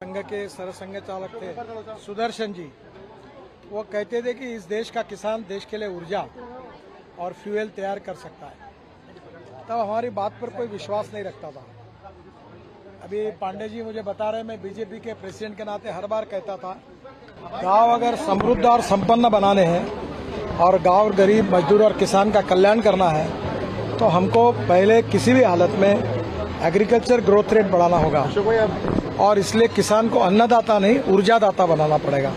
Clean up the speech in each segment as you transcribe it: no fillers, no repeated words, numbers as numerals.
संघ के सरसंघ चालक थे सुदर्शन जी, वो कहते थे कि इस देश का किसान देश के लिए ऊर्जा और फ्यूल तैयार कर सकता है। तब हमारी बात पर कोई विश्वास नहीं रखता था। अभी पांडे जी मुझे बता रहे, मैं बीजेपी के प्रेसिडेंट के नाते हर बार कहता था, गांव अगर समृद्ध और संपन्न बनाने हैं और गांव गरीब मजदूर और किसान का कल्याण करना है तो हमको पहले किसी भी हालत में एग्रीकल्चर ग्रोथ रेट बढ़ाना होगा और इसलिए किसान को अन्नदाता नहीं ऊर्जादाता बनाना पड़ेगा।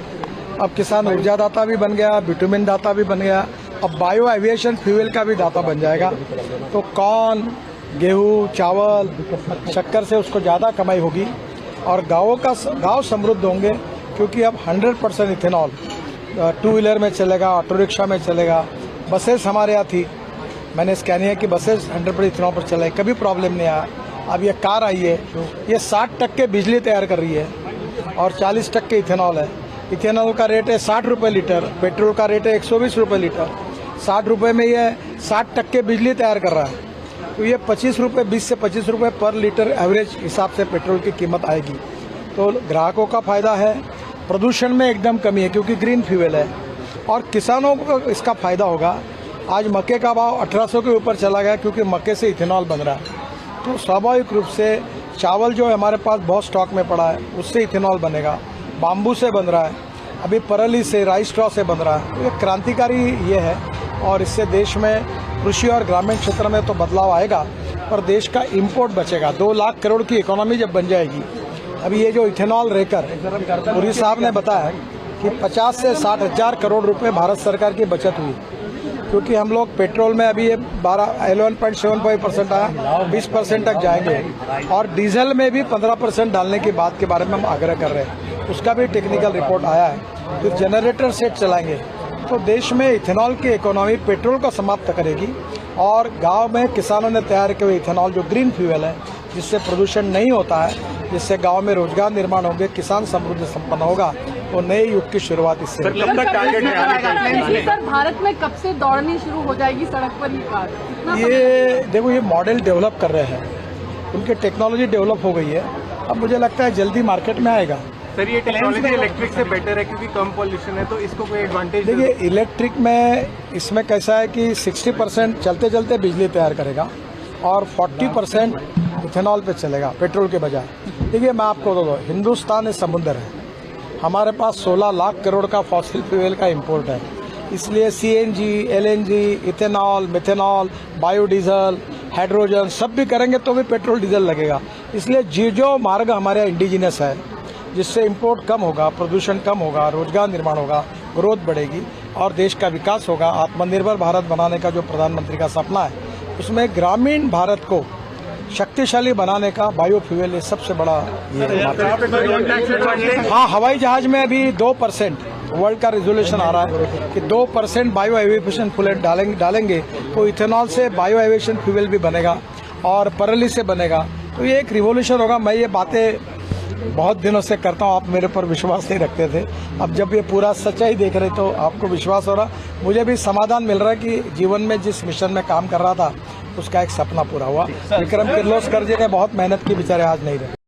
अब किसान ऊर्जादाता भी बन गया, बिटुमिन दाता भी बन गया, अब बायो एविएशन फ्यूल का भी दाता बन जाएगा। तो कॉर्न, गेहूं, चावल, शक्कर से उसको ज़्यादा कमाई होगी और गांव समृद्ध होंगे, क्योंकि अब 100% इथेनॉल टू व्हीलर में चलेगा, ऑटो रिक्शा में चलेगा। बसेस हमारे यहाँ थी, मैंने स्कैनिया की बसेस 100% इथेनॉल पर चले, कभी प्रॉब्लम नहीं आया। अब ये कार आई है, ये 60% बिजली तैयार कर रही है और 40% इथेनॉल है। इथेनॉल का रेट है 60 रुपये लीटर, पेट्रोल का रेट है 120 रुपये लीटर। 60 रुपये में ये 60% बिजली तैयार कर रहा है, तो ये 25 रुपये, 20 से 25 रुपये पर लीटर एवरेज हिसाब से पेट्रोल की कीमत आएगी। तो ग्राहकों का फायदा है, प्रदूषण में एकदम कमी है क्योंकि ग्रीन फ्यूल है, और किसानों को इसका फायदा होगा। आज मक्के का भाव 1800 के ऊपर चला गया क्योंकि मक्के से इथेनॉल बन रहा है। तो स्वाभाविक रूप से चावल जो हमारे पास बहुत स्टॉक में पड़ा है उससे इथेनॉल बनेगा, बाम्बू से बन रहा है, अभी परली से, राइस स्ट्रॉ से बन रहा है। तो ये क्रांतिकारी ये है और इससे देश में कृषि और ग्रामीण क्षेत्र में तो बदलाव आएगा, पर देश का इम्पोर्ट बचेगा। 2 लाख करोड़ की इकोनॉमी जब बन जाएगी। अभी ये जो इथेनॉल रहकर पुरी साहब ने बताया कि 50 से 60 हजार करोड़ रुपए भारत सरकार की बचत हुई, क्योंकि हम लोग पेट्रोल में अभी ये 11.75% आया, 20% तक जाएंगे, और डीजल में भी 15% डालने की बात के बारे में हम आग्रह कर रहे हैं। उसका भी टेक्निकल रिपोर्ट आया है। फिर जनरेटर सेट चलाएंगे तो देश में इथेनॉल की इकोनॉमी पेट्रोल को समाप्त करेगी और गांव में किसानों ने तैयार किए हुए इथेनॉल जो ग्रीन फ्यूल है, जिससे प्रदूषण नहीं होता है, जिससे गांव में रोजगार निर्माण होंगे, किसान समृद्ध संपन्न होगा, तो नए युग की शुरुआत इससे। सर, भारत में कब से दौड़नी शुरू हो जाएगी सड़क पर ये कार? ये देखो, ये मॉडल डेवलप कर रहे हैं, उनकी टेक्नोलॉजी डेवलप हो गई है। अब मुझे लगता है जल्दी मार्केट में आएगा। सर, ये टेक्नोलॉजी इलेक्ट्रिक से बेटर है क्योंकि कम पॉल्यूशन है, तो इसको कोई एडवांटेज? देखिए, इलेक्ट्रिक में इसमें कैसा है कि 60% चलते चलते बिजली तैयार करेगा और 40% इथेनॉल पे चलेगा पेट्रोल के बजाय। देखिए, मैं आपको दो, हिंदुस्तान एक समुद्र है, हमारे पास 16 लाख करोड़ का फॉसिल फ्यूल का इम्पोर्ट है, इसलिए CNG, LNG, ethanol, methanol, biodiesel, hydrogen सब भी करेंगे तो भी पेट्रोल डीजल लगेगा। इसलिए जो मार्ग हमारे इंडिजिनस है, जिससे इंपोर्ट कम होगा, प्रदूषण कम होगा, रोजगार निर्माण होगा, ग्रोथ बढ़ेगी और देश का विकास होगा। आत्मनिर्भर भारत बनाने का जो प्रधानमंत्री का सपना है, उसमें ग्रामीण भारत को शक्तिशाली बनाने का बायोफ्यूल ये सबसे बड़ा हाँ, हवाई जहाज में अभी 2% वर्ल्ड का रेजोल्यूशन आ रहा है कि 2% बायो एविएशन फ्यूल डालेंगे तो इथेनॉल से बायो एविएशन फ्यूल भी बनेगा और परली से बनेगा। तो ये एक रिवोल्यूशन होगा। मैं ये बातें बहुत दिनों से करता हूँ, आप मेरे पर विश्वास नहीं रखते थे। अब जब ये पूरा सच्चाई देख रहे तो आपको विश्वास हो रहा, मुझे भी समाधान मिल रहा है कि जीवन में जिस मिशन में काम कर रहा था उसका एक सपना पूरा हुआ। विक्रम किर्लोस्कर जी ने बहुत मेहनत की, बेचारे आज नहीं रहे।